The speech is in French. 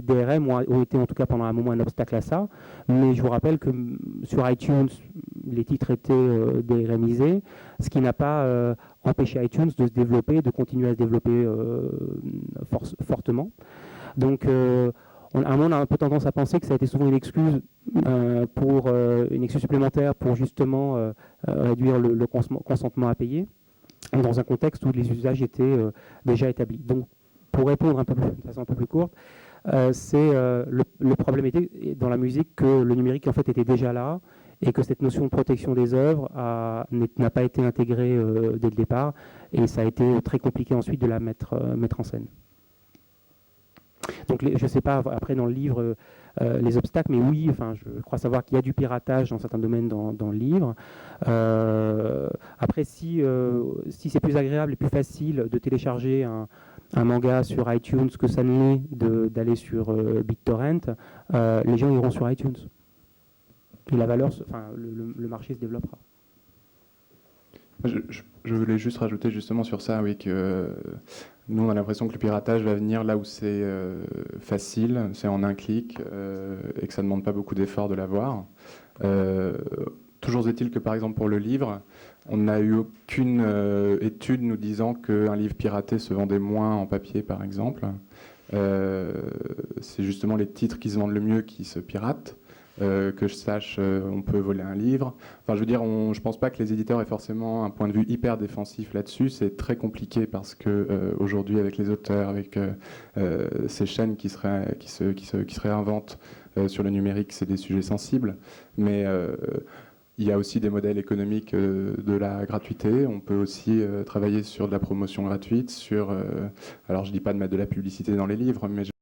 DRM ont été en tout cas pendant un moment un obstacle à ça. Mais je vous rappelle que sur iTunes, les titres étaient DRMisés, ce qui n'a pas empêché iTunes de se développer, de continuer à se développer fortement. Donc, à un moment, on a un peu tendance à penser que ça a été souvent une excuse une excuse supplémentaire pour justement réduire le consentement à payer, dans un contexte où les usages étaient déjà établis. Donc, pour répondre de façon un peu plus courte, le problème était dans la musique que le numérique en fait était déjà là et que cette notion de protection des œuvres n'a pas été intégrée dès le départ, et ça a été très compliqué ensuite de la mettre en scène. Donc je ne sais pas après dans le livre les obstacles, mais oui, enfin, je crois savoir qu'il y a du piratage dans certains domaines dans le livre. Après, si c'est plus agréable et plus facile de télécharger un manga sur iTunes que ça ne l'est d'aller sur BitTorrent, les gens iront sur iTunes. Et la valeur, le marché se développera. Je voulais juste rajouter justement sur ça, oui, que nous on a l'impression que le piratage va venir là où c'est facile, c'est en un clic, et que ça ne demande pas beaucoup d'efforts de l'avoir. Toujours est-il que par exemple pour le livre, on n'a eu aucune étude nous disant qu'un livre piraté se vendait moins en papier par exemple. C'est justement les titres qui se vendent le mieux qui se piratent. Que je sache, on peut voler un livre. Enfin, je veux dire, je pense pas que les éditeurs aient forcément un point de vue hyper défensif là-dessus. C'est très compliqué parce que aujourd'hui, avec les auteurs, avec ces chaînes qui se réinventent sur le numérique, c'est des sujets sensibles. Mais il y a aussi des modèles économiques de la gratuité. On peut aussi travailler sur de la promotion gratuite, alors je dis pas de mettre de la publicité dans les livres, mais